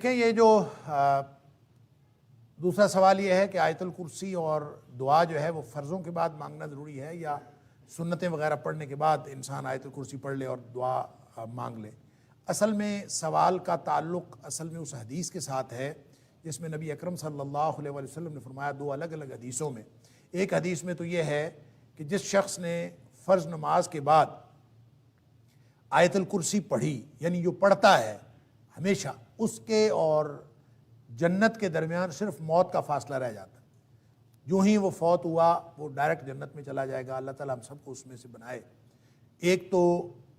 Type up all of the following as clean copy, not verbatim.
کہ یہ جو دوسرا سوال یہ ہے کہ آیت الکرسی اور دعا جو ہے وہ فرضوں کے بعد مانگنا ضروری ہے یا سنتیں وغیرہ پڑھنے کے بعد انسان آیت الکرسی پڑھ لے اور دعا مانگ لے۔ اصل میں سوال کا تعلق اصل میں اس حدیث کے ساتھ ہے جس میں نبی اکرم صلی اللہ علیہ وسلم نے فرمایا، دو الگ الگ حدیثوں میں۔ ایک حدیث میں تو یہ ہے کہ جس شخص نے فرض نماز کے بعد آیت الکرسی پڑھی، یعنی جو پڑھتا ہے ہمیشہ، اس کے اور جنت کے درمیان صرف موت کا فاصلہ رہ جاتا ہے۔ جو ہی وہ فوت ہوا وہ ڈائریکٹ جنت میں چلا جائے گا۔ اللہ تعالیٰ ہم سب کو اس میں سے بنائے۔ ایک تو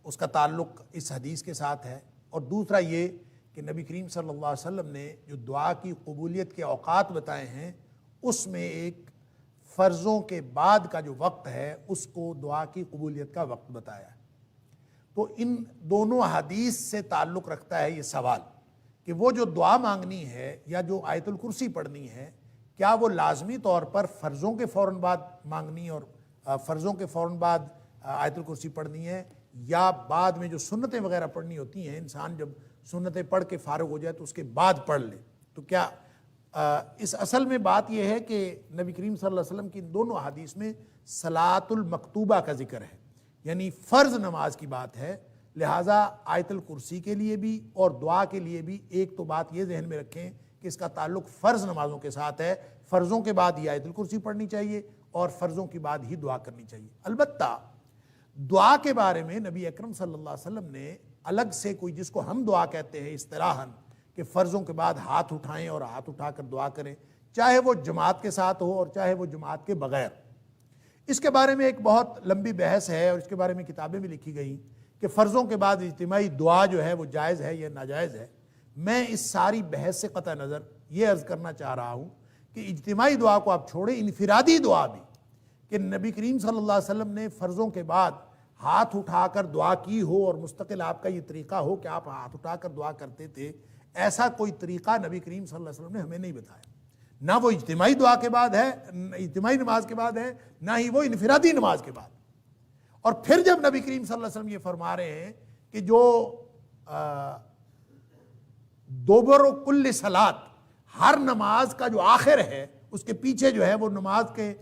اس کا تعلق اس حدیث کے ساتھ ہے، اور دوسرا یہ کہ نبی کریم صلی اللہ علیہ وسلم نے جو دعا کی قبولیت کے اوقات بتائے ہیں، اس میں ایک فرضوں کے بعد کا جو وقت ہے اس کو دعا کی قبولیت کا وقت بتایا ہے۔ تو ان دونوں حدیث سے تعلق رکھتا ہے یہ سوال کہ وہ جو دعا مانگنی ہے یا جو آیت الکرسی پڑھنی ہے، کیا وہ لازمی طور پر فرضوں کے فوراً بعد مانگنی اور فرضوں کے فوراً بعد آیت الکرسی پڑھنی ہے، یا بعد میں جو سنتیں وغیرہ پڑھنی ہوتی ہیں، انسان جب سنتیں پڑھ کے فارغ ہو جائے تو اس کے بعد پڑھ لے؟ تو کیا اس اصل میں بات یہ ہے کہ نبی کریم صلی اللہ علیہ وسلم کی دونوں حدیث میں صلاۃ المکتوبہ کا ذکر ہے، یعنی فرض نماز کی بات ہے، لہٰذا آیت الکرسی کے لیے بھی اور دعا کے لیے بھی ایک تو بات یہ ذہن میں رکھیں کہ اس کا تعلق فرض نمازوں کے ساتھ ہے۔ فرضوں کے بعد ہی آیت الکرسی پڑھنی چاہیے اور فرضوں کے بعد ہی دعا کرنی چاہیے۔ البتہ دعا کے بارے میں نبی اکرم صلی اللہ علیہ وسلم نے الگ سے کوئی، جس کو ہم دعا کہتے ہیں اصطلاحاً، کہ فرضوں کے بعد ہاتھ اٹھائیں اور ہاتھ اٹھا کر دعا کریں، چاہے وہ جماعت کے ساتھ ہو اور چاہے وہ جماعت کے بغیر۔ اس کے بارے میں ایک بہت لمبی بحث ہے اور اس کے بارے میں کتابیں بھی لکھی گئیں کہ فرضوں کے بعد اجتماعی دعا جو ہے وہ جائز ہے یا ناجائز ہے۔ میں اس ساری بحث سے قطع نظر یہ عرض کرنا چاہ رہا ہوں کہ اجتماعی دعا کو آپ چھوڑیں، انفرادی دعا بھی، کہ نبی کریم صلی اللہ علیہ وسلم نے فرضوں کے بعد ہاتھ اٹھا کر دعا کی ہو اور مستقل آپ کا یہ طریقہ ہو کہ آپ ہاتھ اٹھا کر دعا کرتے تھے، ایسا کوئی طریقہ نبی کریم صلی اللہ علیہ وسلم نے ہمیں نہیں بتایا۔ نہ وہ اجتماعی دعا کے بعد ہے، اجتماعی نماز کے بعد ہے، نہ ہی وہ انفرادی نماز کے بعد۔ اور پھر جب نبی کریم صلی اللہ علیہ وسلم یہ فرما رہے ہیں کہ جو دوبر و کل صلات، ہر نماز کا جو آخر ہے اس کے پیچھے جو ہے وہ نماز کے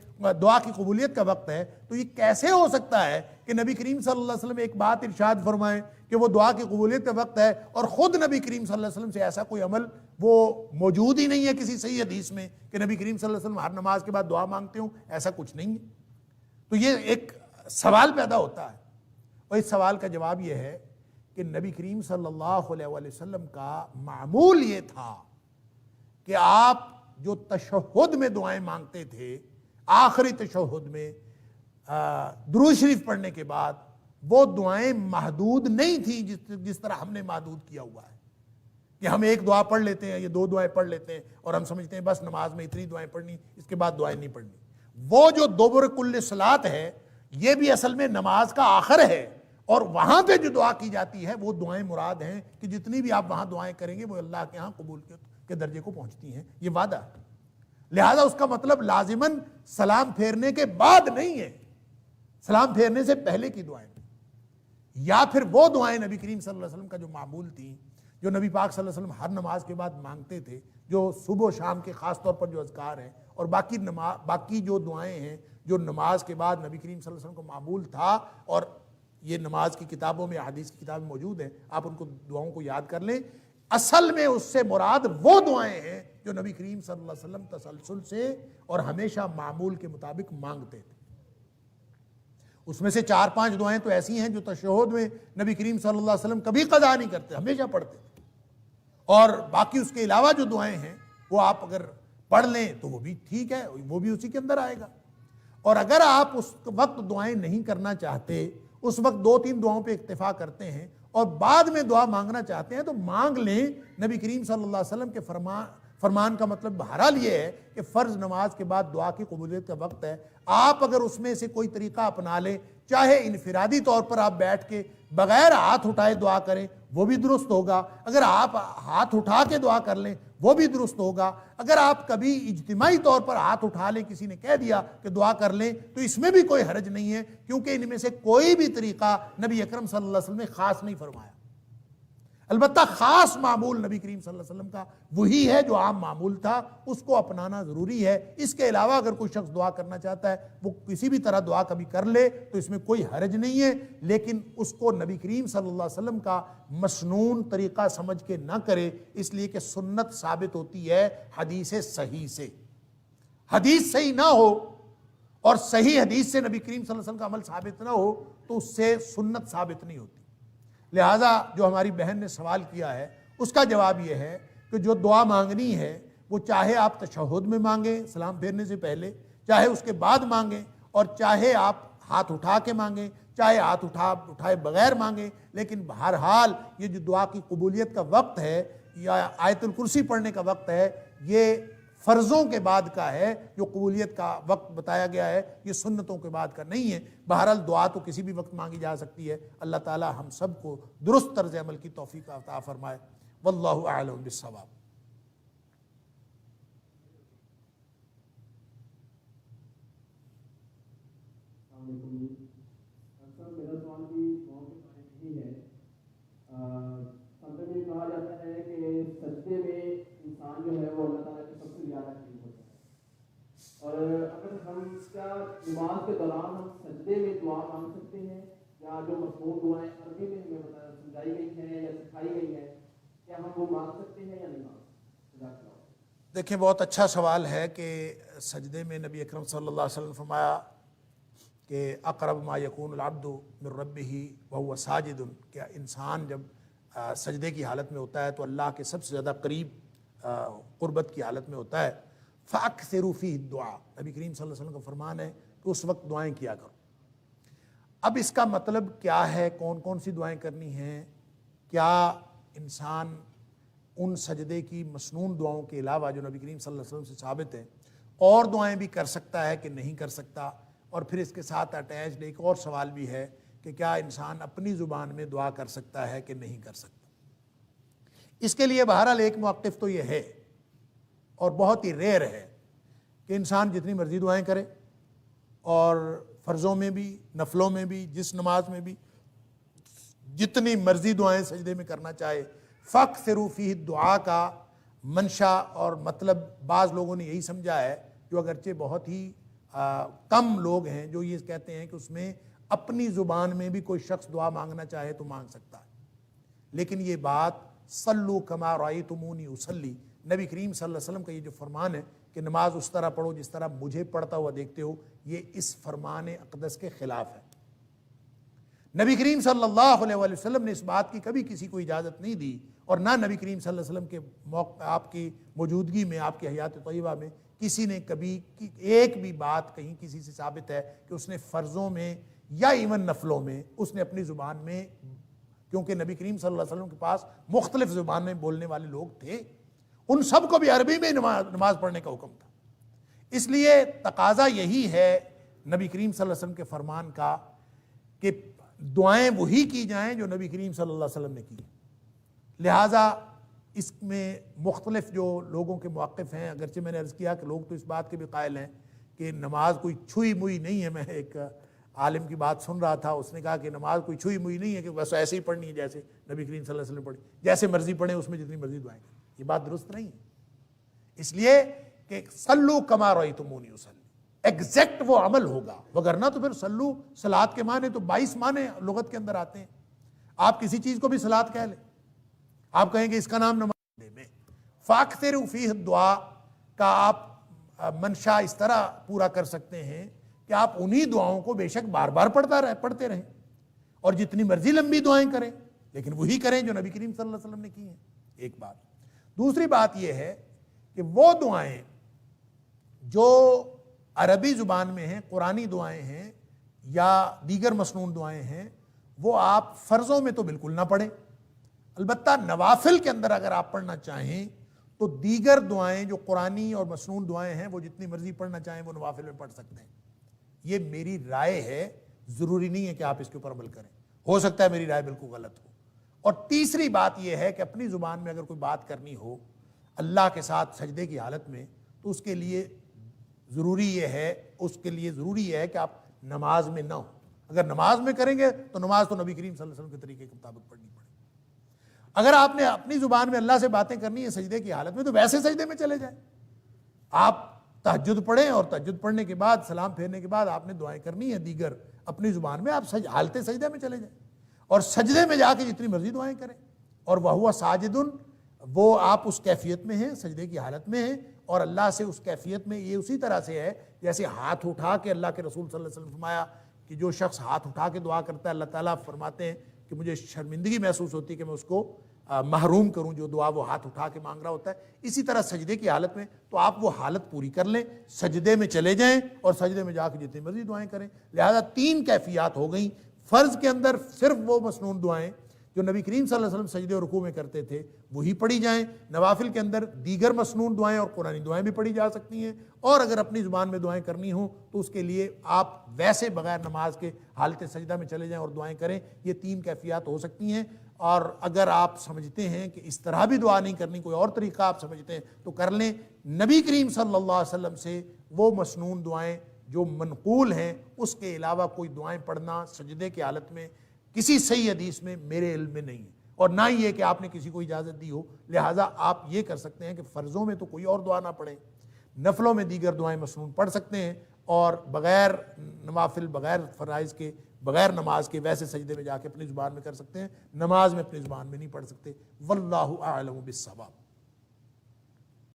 دعا کی قبولیت کا وقت ہے، تو یہ کیسے ہو سکتا ہے کہ نبی کریم صلی اللہ علیہ وسلم ایک بات ارشاد فرمائیں کہ وہ دعا کی قبولیت کا وقت ہے، اور خود نبی کریم صلی اللہ علیہ وسلم سے ایسا کوئی عمل وہ موجود ہی نہیں ہے کسی صحیح حدیث میں کہ نبی کریم صلی اللہ علیہ وسلم ہر نماز کے بعد دعا مانگتے ہوں، ایسا کچھ نہیں ہے۔ تو یہ ایک سوال پیدا ہوتا ہے، اور اس سوال کا جواب یہ ہے کہ نبی کریم صلی اللہ علیہ وسلم کا معمول یہ تھا کہ آپ جو تشہد میں دعائیں مانگتے تھے، آخری تشہد میں درود شریف پڑھنے کے بعد، وہ دعائیں محدود نہیں تھیں جس طرح ہم نے محدود کیا ہوا ہے کہ ہم ایک دعا پڑھ لیتے ہیں یا دو دعائیں پڑھ لیتے ہیں اور ہم سمجھتے ہیں بس نماز میں اتنی دعائیں پڑھنی، اس کے بعد دعائیں نہیں پڑھنی۔ وہ جو دوبر کل صلات ہے، یہ بھی اصل میں نماز کا آخر ہے، اور وہاں پہ جو دعا کی جاتی ہے وہ دعائیں مراد ہیں کہ جتنی بھی آپ وہاں دعائیں کریں گے وہ اللہ کے ہاں قبول کے درجے کو پہنچتی ہیں، یہ وعدہ ہے۔ لہذا اس کا مطلب لازماً سلام پھیرنے کے بعد نہیں ہے، سلام پھیرنے سے پہلے کی دعائیں، یا پھر وہ دعائیں نبی کریم صلی اللہ علیہ وسلم کا جو معمول تھیں، جو نبی پاک صلی اللہ علیہ وسلم ہر نماز کے بعد مانگتے تھے، جو صبح و شام کے خاص طور پر جو اذکار ہیں، اور باقی جو دعائیں ہیں جو نماز کے بعد نبی کریم صلی اللہ علیہ وسلم کو معمول تھا، اور یہ نماز کی کتابوں میں، حدیث کی کتابیں موجود ہیں، آپ ان کو دعاؤں کو یاد کر لیں۔ اصل میں اس سے مراد وہ دعائیں ہیں جو نبی کریم صلی اللہ علیہ وسلم تسلسل سے اور ہمیشہ معمول کے مطابق مانگتے تھے۔ اس میں سے 4-5 دعائیں تو ایسی ہیں جو تشہد میں نبی کریم صلی اللہ علیہ وسلم کبھی قضا نہیں کرتے، ہمیشہ پڑھتے تھے، اور باقی اس کے علاوہ جو دعائیں ہیں وہ آپ اگر پڑھ لیں تو وہ بھی ٹھیک ہے، وہ بھی اسی کے اندر آئے گا۔ اور اگر آپ اس وقت دعائیں نہیں کرنا چاہتے، اس وقت 2-3 دعاؤں پہ اکتفا کرتے ہیں اور بعد میں دعا مانگنا چاہتے ہیں تو مانگ لیں۔ نبی کریم صلی اللہ علیہ وسلم کے فرمان کا مطلب بہرحال یہ ہے کہ فرض نماز کے بعد دعا کی قبولیت کا وقت ہے۔ آپ اگر اس میں سے کوئی طریقہ اپنا لیں، چاہے انفرادی طور پر آپ بیٹھ کے بغیر ہاتھ اٹھائے دعا کریں، وہ بھی درست ہوگا۔ اگر آپ ہاتھ اٹھا کے دعا کر لیں وہ بھی درست ہوگا۔ اگر آپ کبھی اجتماعی طور پر ہاتھ اٹھا لیں، کسی نے کہہ دیا کہ دعا کر لیں، تو اس میں بھی کوئی حرج نہیں ہے، کیونکہ ان میں سے کوئی بھی طریقہ نبی اکرم صلی اللہ علیہ وسلم نے خاص نہیں فرمایا۔ البتہ خاص معمول نبی کریم صلی اللہ علیہ وسلم کا وہی ہے جو عام معمول تھا، اس کو اپنانا ضروری ہے۔ اس کے علاوہ اگر کوئی شخص دعا کرنا چاہتا ہے وہ کسی بھی طرح دعا کبھی کر لے تو اس میں کوئی حرج نہیں ہے، لیکن اس کو نبی کریم صلی اللہ علیہ وسلم کا مسنون طریقہ سمجھ کے نہ کرے، اس لیے کہ سنت ثابت ہوتی ہے حدیث صحیح سے۔ حدیث صحیح نہ ہو اور صحیح حدیث سے نبی کریم صلی اللہ علیہ وسلم کا عمل ثابت نہ ہو تو اس سے سنت ثابت نہیں ہوتی۔ لہٰذا جو ہماری بہن نے سوال کیا ہے اس کا جواب یہ ہے کہ جو دعا مانگنی ہے وہ چاہے آپ تشہد میں مانگیں سلام پھیرنے سے پہلے، چاہے اس کے بعد مانگیں، اور چاہے آپ ہاتھ اٹھا کے مانگیں، چاہے ہاتھ اٹھائے بغیر مانگیں، لیکن بہرحال یہ جو دعا کی قبولیت کا وقت ہے یا آیت الکرسی پڑھنے کا وقت ہے، یہ فرضوں کے بعد کا ہے۔ جو قبولیت کا وقت بتایا گیا ہے یہ سنتوں کے بعد کا نہیں ہے۔ بہرحال دعا تو کسی بھی وقت مانگی جا سکتی ہے۔ اللہ تعالی ہم سب کو درست طرز عمل کی توفیق عطا فرمائے۔ واللہ اعلم بالصواب۔ میرا سوال بھی دعاؤں کے بارے میں ہی ہے۔ سب میں کہا جاتا ہے کہ سجدے میں انسان جو ہے وہ اللہ تعالیٰ کے سب سے زیادہ قریب ہوتا ہے، اور اگر ہم کیا نماز کے دوران ہم سجدے میں دعا مانگ سکتے ہیں، یا جو مضمون دعائیں عربی میں ہمیں سمجھائی گئی ہیں یا سکھائی گئی ہیں، کیا ہم وہ مانگ سکتے ہیں یا نہیں مانگ سکتے؟ دیکھیں بہت اچھا سوال ہے کہ سجدے میں نبی اکرم صلی اللہ علیہ وسلم نے فرمایا کہ اقرب ما یکون العبد من ربہ وہو ساجد، کہ انسان جب سجدے کی حالت میں ہوتا ہے تو اللہ کے سب سے زیادہ قریب قربت کی حالت میں ہوتا ہے۔ فَأَكْثِرُوا فِيهِ الدُّعَاء، نبی کریم صلی اللہ علیہ وسلم کا فرمان ہے کہ اس وقت دعائیں کیا کرو۔ اب اس کا مطلب کیا ہے، کون کون سی دعائیں کرنی ہیں؟ کیا انسان ان سجدے کی مسنون دعاؤں کے علاوہ جو نبی کریم صلی اللہ علیہ وسلم سے ثابت ہے اور دعائیں بھی کر سکتا ہے کہ نہیں کر سکتا؟ اور پھر اس کے ساتھ اٹیچڈ ایک اور سوال بھی ہے کہ کیا انسان اپنی زبان میں دعا کر سکتا ہے کہ نہیں کر سکتا؟ اس کے لیے بہرحال ایک موقف تو یہ ہے اور بہت ہی ریئر ہے کہ انسان جتنی مرضی دعائیں کرے، اور فرضوں میں بھی نفلوں میں بھی جس نماز میں بھی جتنی مرضی دعائیں سجدے میں کرنا چاہے۔ فَأَكْثِرُوا فِيهِ الدُّعَاء کا منشا اور مطلب بعض لوگوں نے یہی سمجھا ہے، جو اگرچہ بہت ہی کم لوگ ہیں جو یہ کہتے ہیں کہ اس میں اپنی زبان میں بھی کوئی شخص دعا مانگنا چاہے تو مانگ سکتا ہے، لیکن یہ بات صلو کما رأیتمونی اصلی، نبی کریم صلی اللہ علیہ وسلم کا یہ جو فرمان ہے کہ نماز اس طرح پڑھو جس طرح مجھے پڑھتا ہوا دیکھتے ہو، یہ اس فرمان اقدس کے خلاف ہے۔ نبی کریم صلی اللہ علیہ وسلم نے اس بات کی کبھی کسی کو اجازت نہیں دی، اور نہ نبی کریم صلی اللہ علیہ وسلم کے آپ کی موجودگی میں، آپ کی حیات طیبہ میں کسی نے کبھی ایک بھی بات کہیں کسی سے ثابت ہے کہ اس نے فرضوں میں یا ایون نفلوں میں اس نے اپنی زبان میں، کیونکہ نبی کریم صلی اللہ علیہ وسلم کے پاس مختلف زبان میں بولنے والے لوگ تھے، ان سب کو بھی عربی میں نماز پڑھنے کا حکم تھا۔ اس لیے تقاضا یہی ہے نبی کریم صلی اللہ علیہ وسلم کے فرمان کا کہ دعائیں وہی کی جائیں جو نبی کریم صلی اللہ علیہ وسلم نے کی۔ لہٰذا اس میں مختلف جو لوگوں کے موقف ہیں، اگرچہ میں نے عرض کیا کہ لوگ تو اس بات کے بھی قائل ہیں کہ نماز کوئی چھوئی موئی نہیں ہے۔ میں ایک عالم کی بات سن رہا تھا، اس نے کہا کہ نماز کوئی چھوئی موئی نہیں ہے کہ بس ایسے ہی پڑھنی ہے جیسے نبی کریم صلی اللہ علیہ وسلم پڑھی، جیسے مرضی پڑھیں اس میں جتنی مرضی دعائیں کریں۔ یہ بات درست نہیں ہے، اس لیے کہ صلو کما رأیتمونی اصلی ایگزیکٹ وہ عمل ہوگا، وگرنہ تو پھر صلو صلاۃ کے معنی تو 22 معنی لغت کے اندر آتے ہیں۔ آپ کسی چیز کو بھی صلاۃ کہہ لیں، آپ کہیں کہ اس کا نام نماز میں۔ فَأَكْثِرُوا فِيهِ الدُّعَاء کا آپ منشا اس طرح پورا کر سکتے ہیں کہ آپ انہی دعاؤں کو بے شک بار بار پڑھتے رہیں، اور جتنی مرضی لمبی دعائیں کریں، لیکن وہی کریں جو نبی کریم صلی اللہ علیہ وسلم نے کی ہیں۔ ایک بات۔ دوسری بات یہ ہے کہ وہ دعائیں جو عربی زبان میں ہیں، قرآنی دعائیں ہیں یا دیگر مسنون دعائیں ہیں، وہ آپ فرضوں میں تو بالکل نہ پڑھیں۔ البتہ نوافل کے اندر اگر آپ پڑھنا چاہیں تو دیگر دعائیں جو قرآنی اور مسنون دعائیں ہیں وہ جتنی مرضی پڑھنا چاہیں وہ نوافل میں پڑھ سکتے ہیں۔ یہ میری رائے ہے، ضروری نہیں ہے کہ آپ اس کے اوپر عمل کریں، ہو سکتا ہے میری رائے بالکل غلط ہو۔ اور تیسری بات یہ ہے کہ اپنی زبان میں اگر کوئی بات کرنی ہو اللہ کے ساتھ سجدے کی حالت میں، تو اس کے لیے ضروری یہ ہے کہ آپ نماز میں نہ ہو۔ اگر نماز میں کریں گے تو نماز تو نبی کریم صلی اللہ علیہ وسلم کے طریقے کے مطابق پڑھنی پڑے۔ اگر آپ نے اپنی زبان میں اللہ سے باتیں کرنی ہے سجدے کی حالت میں تو ویسے سجدے میں چلے جائیں. آپ تہجد پڑھیں اور تہجد پڑھنے کے بعد سلام پھیرنے کے بعد آپ نے دعائیں کرنی ہیں دیگر اپنی زبان میں, آپ حالت سجدے میں چلے جائیں اور سجدے میں جا کے جتنی مرضی دعائیں کریں. اور وَهُوَ ساجدٌ, وہ آپ اس کیفیت میں ہیں, سجدے کی حالت میں ہیں, اور اللہ سے اس کیفیت میں یہ اسی طرح سے ہے جیسے ہاتھ اٹھا کے اللہ کے رسول صلی اللہ علیہ وسلم فرمایا کہ جو شخص ہاتھ اٹھا کے دعا کرتا ہے اللہ تعالیٰ فرماتے ہیں کہ مجھے شرمندگی محسوس ہوتی ہے کہ میں اس کو محروم کروں جو دعا وہ ہاتھ اٹھا کے مانگ رہا ہوتا ہے. اسی طرح سجدے کی حالت میں تو آپ وہ حالت پوری کر لیں, سجدے میں چلے جائیں اور سجدے میں جا کے جتنی مرضی دعائیں کریں. لہذا 3 کیفیات ہو گئیں. فرض کے اندر صرف وہ مسنون دعائیں جو نبی کریم صلی اللہ علیہ وسلم سجدے اور رکوع میں کرتے تھے وہی پڑھی جائیں. نوافل کے اندر دیگر مسنون دعائیں اور قرآنی دعائیں بھی پڑھی جا سکتی ہیں, اور اگر اپنی زبان میں دعائیں کرنی ہوں تو اس کے لیے آپ ویسے بغیر نماز کے حالت سجدہ میں چلے جائیں اور دعائیں کریں. یہ 3 کیفیات ہو سکتی ہیں. اور اگر آپ سمجھتے ہیں کہ اس طرح بھی دعا نہیں کرنی, کوئی اور طریقہ آپ سمجھتے ہیں تو کر لیں. نبی کریم صلی اللہ علیہ وسلم سے وہ مسنون دعائیں جو منقول ہیں اس کے علاوہ کوئی دعائیں پڑھنا سجدے کی حالت میں کسی صحیح حدیث میں میرے علم میں نہیں ہے, اور نہ ہی یہ کہ آپ نے کسی کو اجازت دی ہو. لہٰذا آپ یہ کر سکتے ہیں کہ فرضوں میں تو کوئی اور دعا نہ پڑھیں, نفلوں میں دیگر دعائیں مسنون پڑھ سکتے ہیں, اور بغیر نوافل, بغیر فرائض کے, بغیر نماز کے ویسے سجدے میں جا کے اپنی زبان میں کر سکتے ہیں. نماز میں اپنی زبان میں نہیں پڑھ سکتے. واللہ اعلم بالصواب.